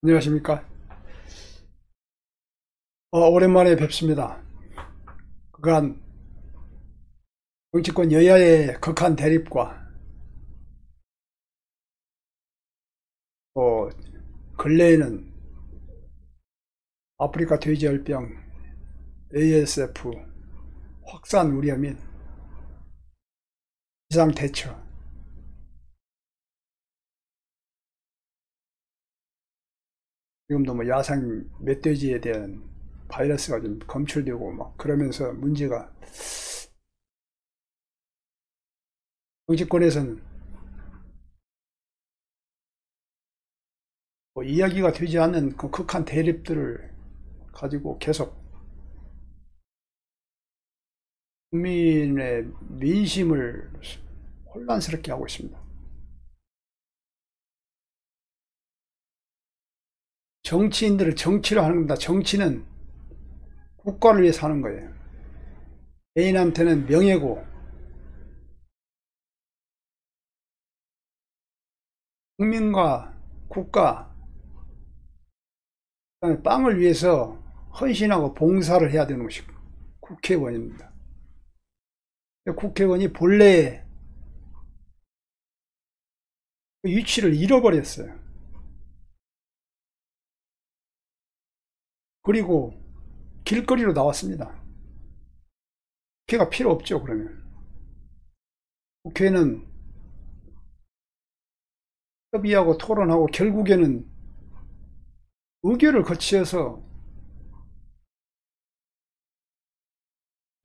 안녕하십니까. 오랜만에 뵙습니다. 그간 정치권 여야의 극한 대립과 또 근래에는 아프리카 돼지열병, ASF 확산 우려 및 비상대처, 지금도 야생 멧돼지에 대한 바이러스가 좀 검출되고 막 그러면서 문제가, 정치권에서는 이야기가 되지 않는 그 극한 대립들을 가지고 계속 국민의 민심을 혼란스럽게 하고 있습니다. 정치인들을 정치로 하는 겁니다. 정치는 국가를 위해서 하는 거예요. 개인한테는 명예고 국민과 국가, 그다음에 빵을 위해서 헌신하고 봉사를 해야 되는 것이 국회의원입니다. 국회의원이 본래의 위치를 잃어버렸어요. 그리고 길거리로 나왔습니다. 국회가 필요 없죠. 그러면 국회는 협의하고 토론하고 결국에는 의결을 거쳐서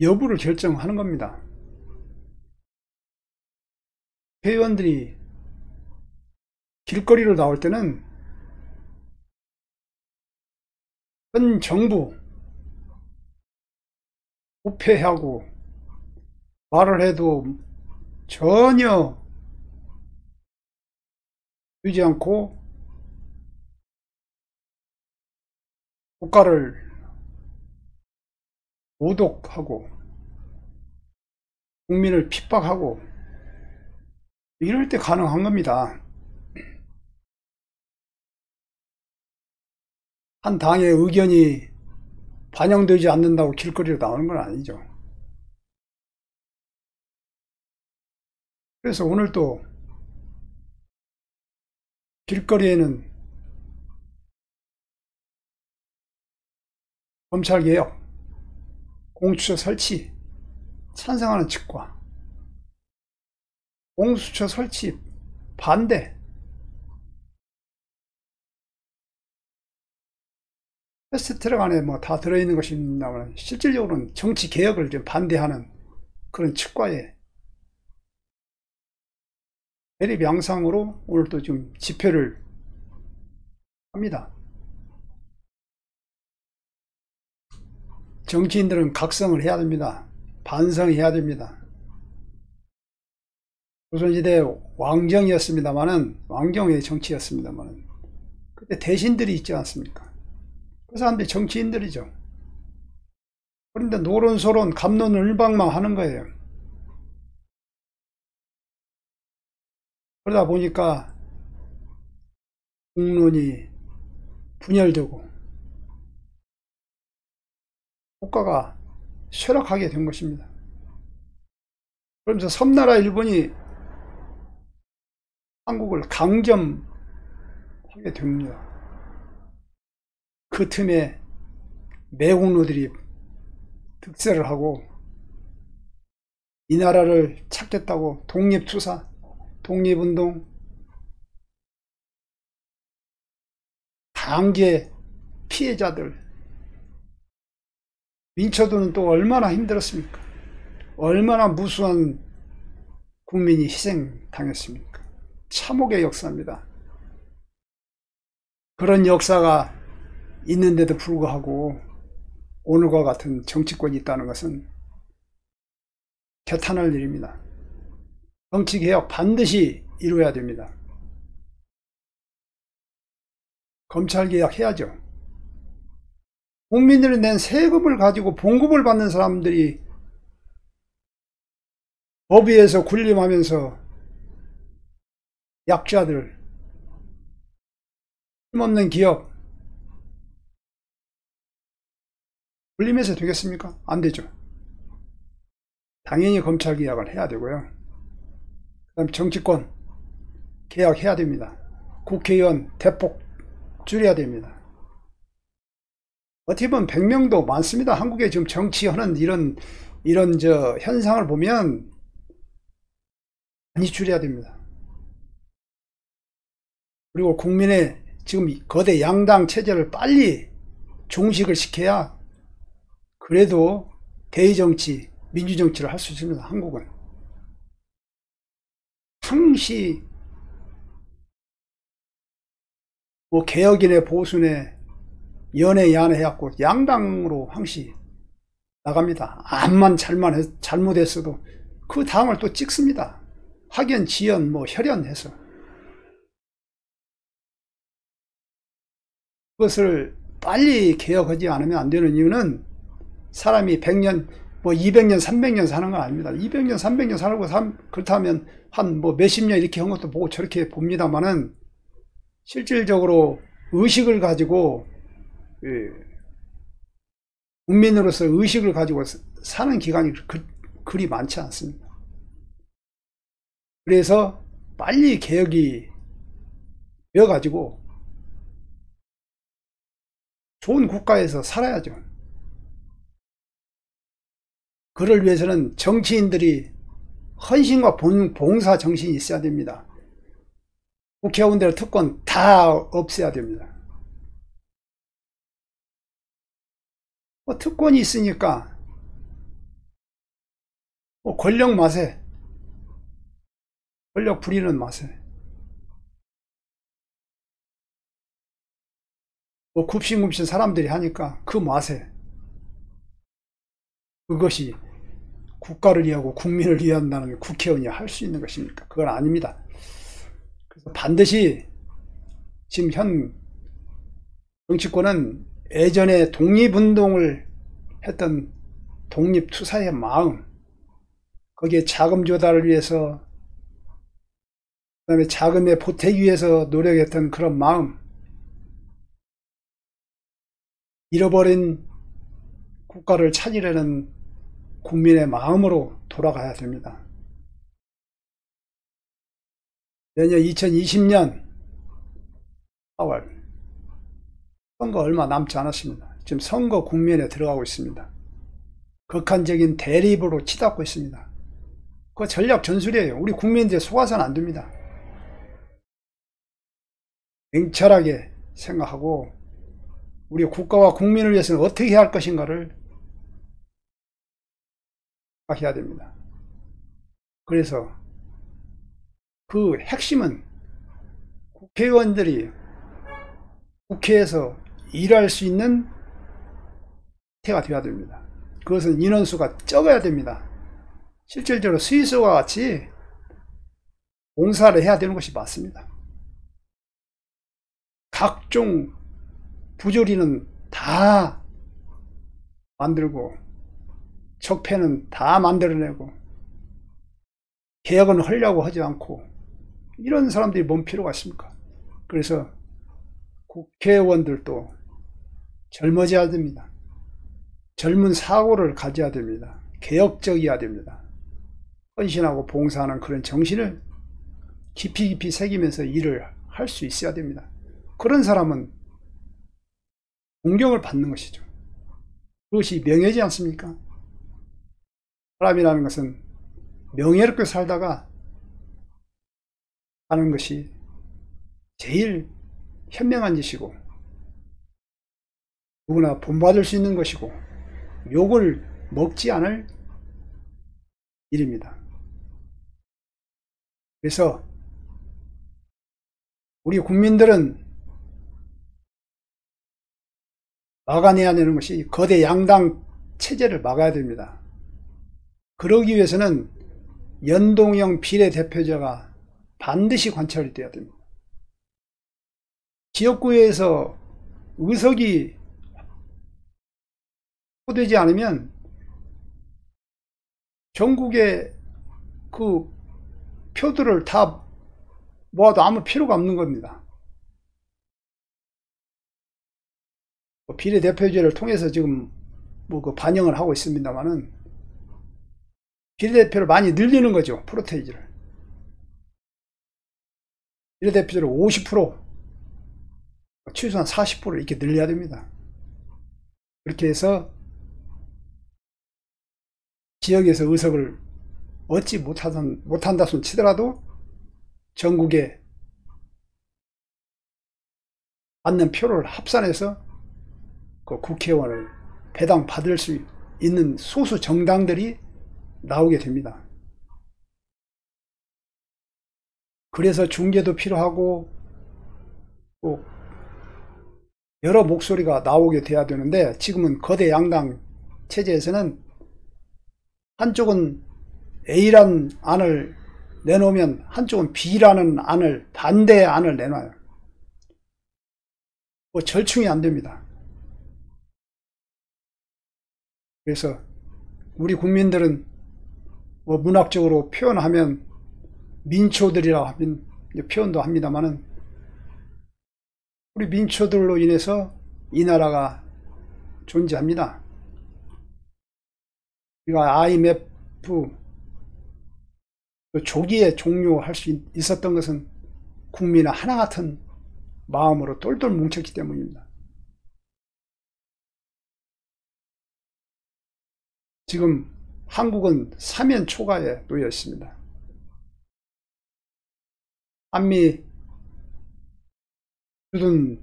여부를 결정하는 겁니다. 회의원들이 길거리로 나올 때는 현 정부 부패하고 말을 해도 전혀 되지 않고 국가를 모독하고 국민을 핍박하고 이럴 때 가능한 겁니다. 한 당의 의견이 반영되지 않는다고 길거리로 나오는 건 아니죠. 그래서 오늘 또 길거리에는 검찰개혁, 공수처 설치 찬성하는 측과 공수처 설치 반대, 패스트트랙 안에 다 들어있는 것입니다만 실질적으로는 정치개혁을 좀 반대하는 그런 측과의 대립 양상으로 오늘 또 좀 집회를 합니다. 정치인들은 각성을 해야 됩니다. 반성해야 됩니다. 조선시대 왕정이었습니다만은, 왕정의 정치였습니다만은, 그때 대신들이 있지 않습니까? 그 사람들이 정치인들이죠. 그런데 노론소론 갑론을박만 하는 거예요. 그러다 보니까 국론이 분열되고 국가가 쇠락하게 된 것입니다. 그러면서 섬나라 일본이 한국을 강점하게 됩니다. 그 틈에 매국노들이 득세를 하고 이 나라를 찾겠다고 독립투사, 독립운동, 강제 피해자들, 민초도는 또 얼마나 힘들었습니까? 얼마나 무수한 국민이 희생당했습니까? 참혹의 역사입니다. 그런 역사가 있는데도 불구하고 오늘과 같은 정치권이 있다는 것은 개탄할 일입니다. 정치개혁 반드시 이루어야 됩니다. 검찰개혁 해야죠. 국민들이 낸 세금을 가지고 봉급을 받는 사람들이 법위에서 군림하면서 약자들, 힘없는 기업 불림해서 되겠습니까? 안 되죠. 당연히 검찰 개혁을 해야 되고요. 그 다음 정치권 개혁해야 됩니다. 국회의원 대폭 줄여야 됩니다. 어떻게 보면 100명도 많습니다. 한국에 지금 정치하는 이런 현상을 보면 많이 줄여야 됩니다. 그리고 국민의 지금 거대 양당 체제를 빨리 종식을 시켜야 그래도 대의정치, 민주정치를 할 수 있습니다. 한국은 항시 뭐 개혁이네 보수네 연애 야네 해갖고 양당으로 항시 나갑니다. 암만 잘못했어도 그 당을 또 찍습니다. 학연, 지연, 뭐 혈연해서 그것을 빨리 개혁하지 않으면 안 되는 이유는 사람이 100년, 뭐 200년, 300년 사는 건 아닙니다. 200년, 300년 살고 그렇다면 한 뭐 몇십 년 이렇게 한 것도 보고 저렇게 봅니다만은 실질적으로 의식을 가지고 국민으로서 의식을 가지고 사는 기간이 그리 많지 않습니다. 그래서 빨리 개혁이 되어가지고 좋은 국가에서 살아야죠. 그를 위해서는 정치인들이 헌신과 봉사 정신이 있어야 됩니다. 국회의원들 특권 다 없애야 됩니다. 뭐 특권이 있으니까 뭐 권력 맛에, 권력 부리는 맛에 뭐 굽신굽신 사람들이 하니까 그 맛에 그것이 국가를 위하고 국민을 위한다는 국회의원이 할 수 있는 것입니까? 그건 아닙니다. 그래서 반드시 지금 현 정치권은 예전에 독립운동을 했던 독립투사의 마음, 거기에 자금 조달을 위해서, 그 다음에 자금의 보태기 위해서 노력했던 그런 마음, 잃어버린 국가를 찾으려는 국민의 마음으로 돌아가야 됩니다. 내년 2020년 4월 선거 얼마 남지 않았습니다. 지금 선거 국면에 들어가고 있습니다. 극한적인 대립으로 치닫고 있습니다. 그거 전략 전술이에요. 우리 국민들이 속아서는 안 됩니다. 냉철하게 생각하고 우리 국가와 국민을 위해서는 어떻게 해야 할 것인가를 해야 됩니다. 그래서 그 핵심은 국회의원들이 국회에서 일할 수 있는 태가 되어야 됩니다. 그것은 인원수가 적어야 됩니다. 실질적으로 스위스와 같이 봉사를 해야 되는 것이 맞습니다. 각종 부조리는 다 만들고 적폐는 다 만들어내고 개혁은 하려고 하지 않고 이런 사람들이 뭔 필요가 있습니까? 그래서 국회의원들도 젊어져야 됩니다. 젊은 사고를 가져야 됩니다. 개혁적이어야 됩니다. 헌신하고 봉사하는 그런 정신을 깊이 깊이 새기면서 일을 할 수 있어야 됩니다. 그런 사람은 존경을 받는 것이죠. 그것이 명예지 않습니까? 사람이라는 것은 명예롭게 살다가 하는 것이 제일 현명한 짓이고 누구나 본받을 수 있는 것이고 욕을 먹지 않을 일입니다. 그래서 우리 국민들은 막아내야 되는 것이 거대 양당 체제를 막아야 됩니다. 그러기 위해서는 연동형 비례대표제가 반드시 관철이 되어야 됩니다. 지역구에서 의석이 확보되지 않으면 전국의 그 표들을 다 모아도 아무 필요가 없는 겁니다. 비례대표제를 통해서 지금 그 반영을 하고 있습니다만은 비례대표를 많이 늘리는 거죠. 프로테이지를. 비례대표제를 50%, 최소한 40% 이렇게 늘려야 됩니다. 그렇게 해서 지역에서 의석을 얻지 못한다 손 치더라도 전국에 받는 표를 합산해서 그 국회의원을 배당 받을 수 있는 소수 정당들이 나오게 됩니다. 그래서 중재도 필요하고 또 여러 목소리가 나오게 돼야 되는데, 지금은 거대 양당 체제에서는 한쪽은 A라는 안을 내놓으면 한쪽은 B라는 안을, 반대의 안을 내놔요. 절충이 안 됩니다. 그래서 우리 국민들은 문학적으로 표현하면 민초들이라고 하면 표현도 합니다만은, 우리 민초들로 인해서 이 나라가 존재합니다. 우리가 IMF 조기에 종료할 수 있었던 것은 국민의 하나 같은 마음으로 똘똘 뭉쳤기 때문입니다. 지금 한국은 사면초가에 놓여 있습니다. 한미 주둔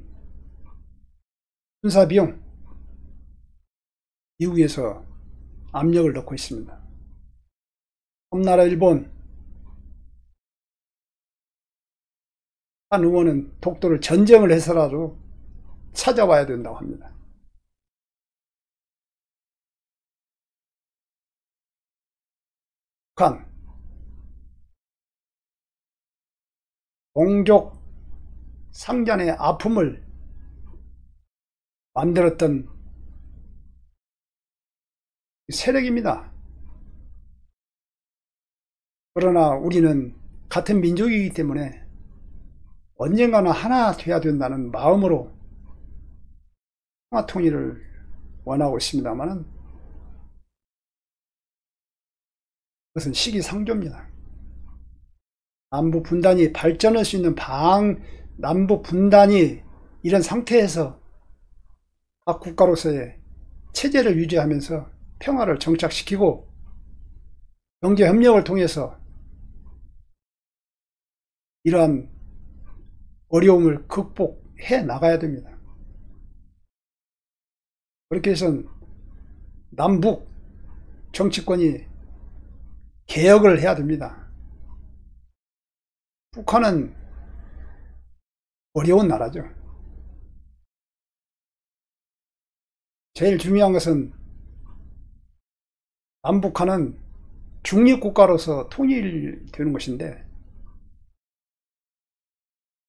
군사비용 미국에서 압력을 넣고 있습니다. 섬나라 일본 한 의원은 독도를 전쟁을 해서라도 찾아와야 된다고 합니다. 북한 동족 상잔의 아픔을 만들었던 세력입니다. 그러나 우리는 같은 민족이기 때문에 언젠가는 하나 돼야 된다는 마음으로 평화통일을 원하고 있습니다만, 그것은 시기상조입니다. 남북 분단이 발전할 수 있는 남북 분단이 이런 상태에서 각 국가로서의 체제를 유지하면서 평화를 정착시키고 경제협력을 통해서 이러한 어려움을 극복해 나가야 됩니다. 그렇게 해서 남북 정치권이 개혁을 해야 됩니다. 북한은 어려운 나라죠. 제일 중요한 것은 남북한은 중립국가로서 통일되는 것인데,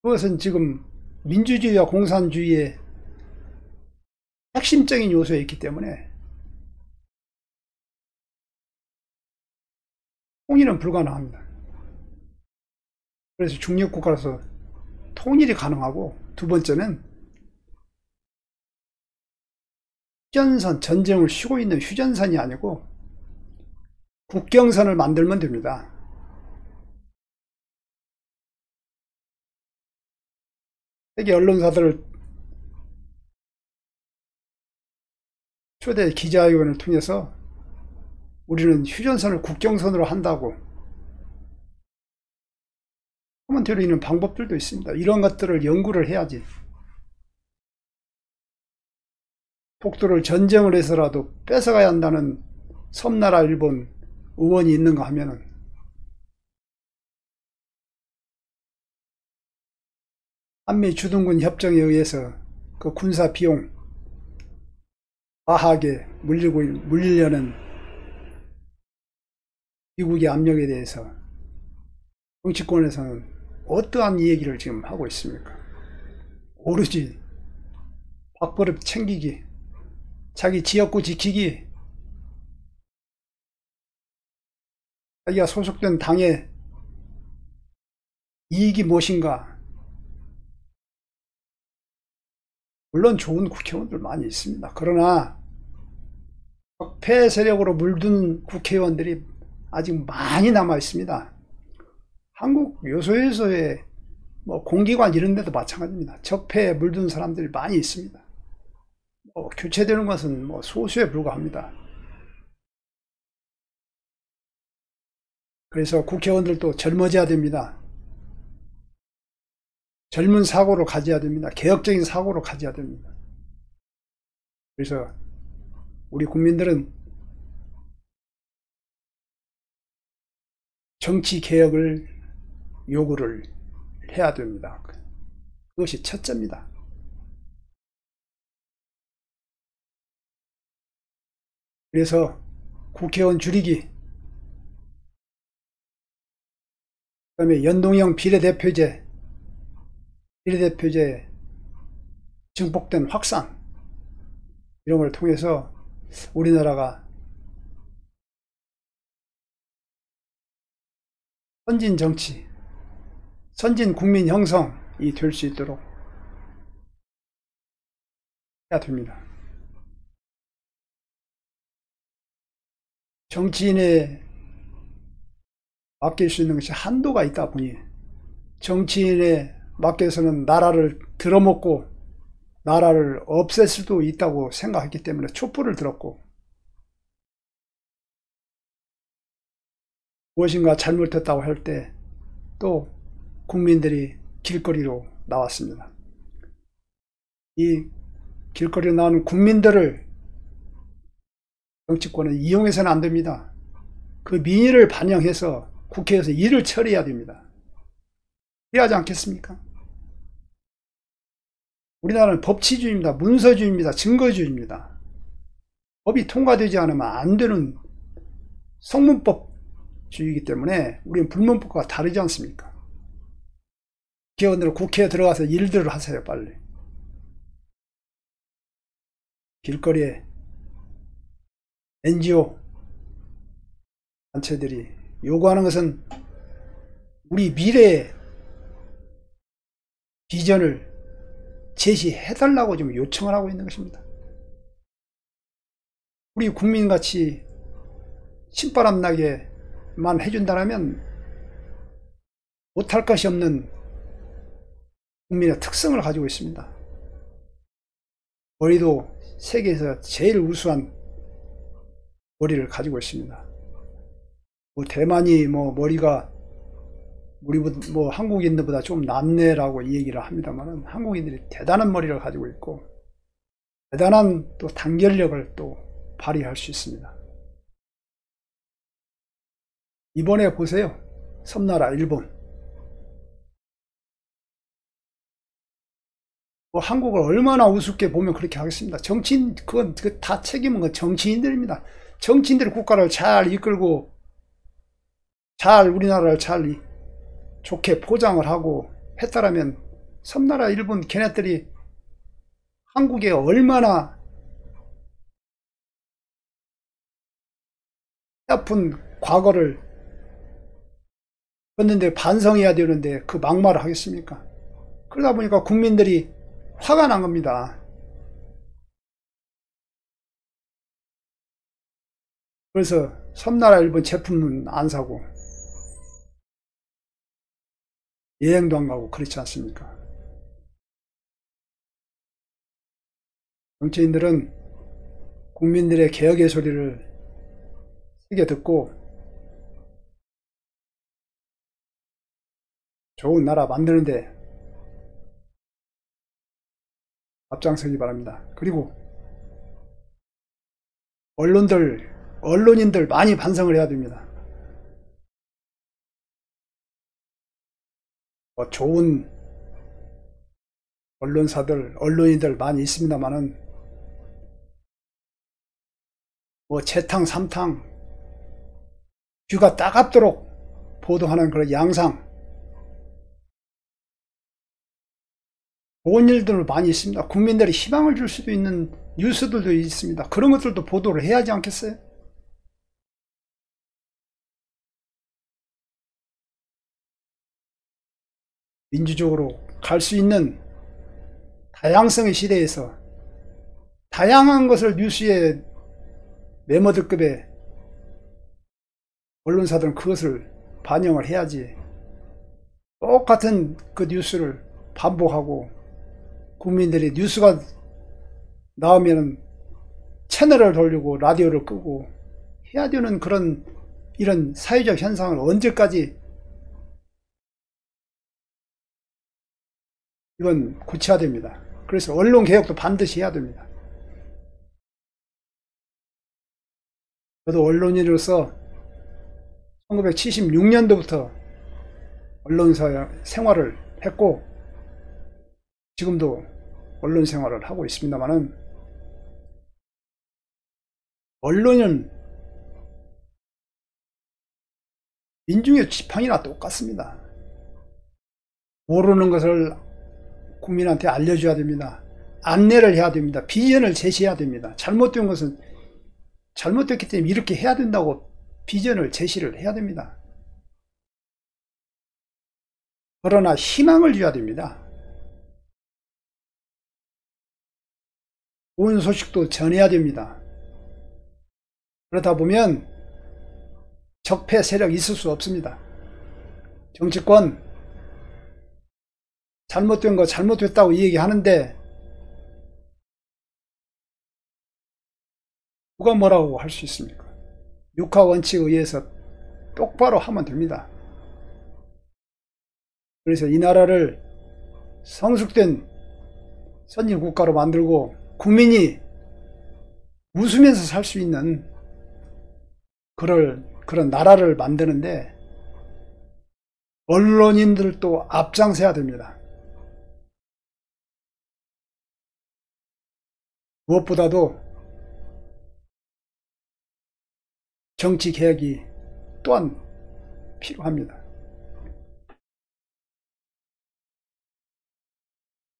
그것은 지금 민주주의와 공산주의의 핵심적인 요소에 있기 때문에 통일은 불가능합니다. 그래서 중립국가로서 통일이 가능하고, 두 번째는 휴전선, 전쟁을 쉬고 있는 휴전선이 아니고 국경선을 만들면 됩니다. 세계 언론사들을 초대 기자회견을 통해서 우리는 휴전선을 국경선으로 한다고 하면 될 수 있는 방법들도 있습니다. 이런 것들을 연구를 해야지. 독도를 전쟁을 해서라도 뺏어가야 한다는 섬나라 일본 의원이 있는가 하면은, 한미 주둔군 협정에 의해서 그 군사 비용 과하게 물리려는 미국의 압력에 대해서 정치권에서는 어떠한 얘기를 지금 하고 있습니까? 오로지 밥그릇 챙기기, 자기 지역구 지키기, 자기가 소속된 당의 이익이 무엇인가, 물론 좋은 국회의원들 많이 있습니다. 그러나 적폐 세력으로 물든 국회의원들이 아직 많이 남아 있습니다. 한국 요소에서의 뭐 공기관 이런 데도 마찬가지입니다. 적폐에 물든 사람들이 많이 있습니다. 교체되는 것은 뭐 소수에 불과합니다. 그래서 국회의원들도 젊어져야 됩니다. 젊은 사고를 가져야 됩니다. 개혁적인 사고를 가져야 됩니다. 그래서 우리 국민들은 정치 개혁을 요구를 해야 됩니다. 그것이 첫째입니다. 그래서 국회의원 줄이기, 그 다음에 연동형 비례대표제 증폭된 확산, 이런 걸 통해서 우리나라가 선진 정치, 선진 국민 형성이 될 수 있도록 해야 됩니다. 정치인에 맡길 수 있는 것이 한도가 있다 보니 정치인에 맡겨서는 나라를 들어먹고 나라를 없앨 수도 있다고 생각했기 때문에 촛불을 들었고, 무엇인가 잘못했다고 할 때 또 국민들이 길거리로 나왔습니다. 이 길거리로 나오는 국민들을 정치권은 이용해서는 안 됩니다. 그 민의를 반영해서 국회에서 일을 처리해야 됩니다. 그래야지 않겠습니까? 우리나라는 법치주의입니다. 문서주의입니다. 증거주의입니다. 법이 통과되지 않으면 안 되는 성문법주의이기 때문에 우리는 불문법과 다르지 않습니까? 국회의원들은 국회에 들어가서 일들을 하세요. 빨리. 길거리에 NGO 단체들이 요구하는 것은 우리 미래의 비전을 제시해달라고 지금 요청을 하고 있는 것입니다. 우리 국민같이 신바람나게만 해준다면 못할 것이 없는 국민의 특성을 가지고 있습니다. 머리도 세계에서 제일 우수한 머리를 가지고 있습니다. 대만이 머리가 우리 한국인들보다 좀 낫네라고 이 얘기를 합니다만, 한국인들이 대단한 머리를 가지고 있고 대단한 또 단결력을 또 발휘할 수 있습니다. 이번에 보세요. 섬나라 일본. 한국을 얼마나 우습게 보면 그렇게 하겠습니다. 정치인, 그건 다 책임은 건 정치인들입니다. 정치인들이 국가를 잘 이끌고 잘 우리나라를 잘 좋게 포장을 하고 했다라면 섬나라 일본 걔네들이 한국에 얼마나 아픈 과거를 걷는데 반성해야 되는데 그 막말을 하겠습니까? 그러다 보니까 국민들이 화가 난 겁니다. 그래서 섬나라 일본 제품은 안 사고 여행도 안 가고 그렇지 않습니까? 정치인들은 국민들의 개혁의 소리를 세게 듣고 좋은 나라 만드는데 앞장서기 바랍니다. 그리고 언론인들 많이 반성을 해야 됩니다. 좋은 언론인들 많이 있습니다만은 재탕 삼탕 귀가 따갑도록 보도하는 그런 양상, 좋은 일들 많이 있습니다. 국민들이 희망을 줄 수도 있는 뉴스들도 있습니다. 그런 것들도 보도를 해야 하지 않겠어요? 민주적으로 갈 수 있는 다양성의 시대에서 다양한 것을 뉴스에 매머드급의 언론사들은 그것을 반영을 해야지, 똑같은 그 뉴스를 반복하고 국민들이 뉴스가 나오면 채널을 돌리고 라디오를 끄고 해야 되는 그런 이런 사회적 현상을 언제까지 이건 고쳐야 됩니다. 그래서 언론 개혁도 반드시 해야 됩니다. 저도 언론인으로서 1976년도부터 언론사 생활을 했고 지금도 언론 생활을 하고 있습니다만은, 언론은 민중의 지팡이나 똑같습니다. 모르는 것을 국민한테 알려줘야 됩니다. 안내를 해야 됩니다. 비전을 제시해야 됩니다. 잘못된 것은 잘못됐기 때문에 이렇게 해야 된다고 비전을 제시를 해야 됩니다. 그러나 희망을 줘야 됩니다. 좋은 소식도 전해야 됩니다. 그러다 보면 적폐 세력이 있을 수 없습니다. 정치권 잘못된 거 잘못됐다고 얘기하는데 누가 뭐라고 할 수 있습니까? 육하 원칙에 의해서 똑바로 하면 됩니다. 그래서 이 나라를 성숙된 선진국가로 만들고 국민이 웃으면서 살 수 있는 그런 나라를 만드는데 언론인들도 앞장서야 됩니다. 무엇보다도 정치 개혁이 또한 필요합니다.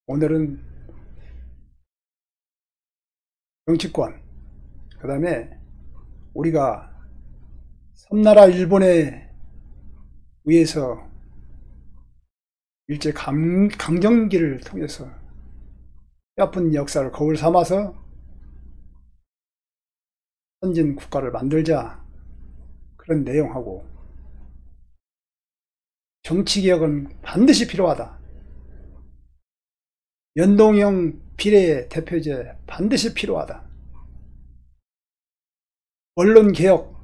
오늘은 정치권, 그 다음에 우리가 섬나라 일본에 의해서 일제 강점기를 통해서 뼈아픈 역사를 거울 삼아서 선진 국가를 만들자, 그런 내용하고, 정치개혁은 반드시 필요하다, 연동형 비례 대표제 반드시 필요하다, 언론개혁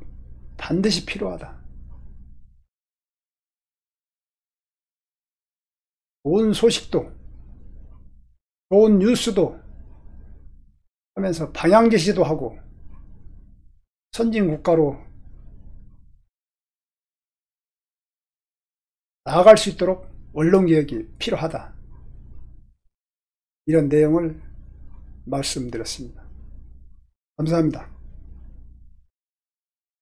반드시 필요하다, 좋은 소식도 좋은 뉴스도 하면서 방향제시도 하고 선진국가로 나아갈 수 있도록 언론개혁이 필요하다, 이런 내용을 말씀드렸습니다. 감사합니다.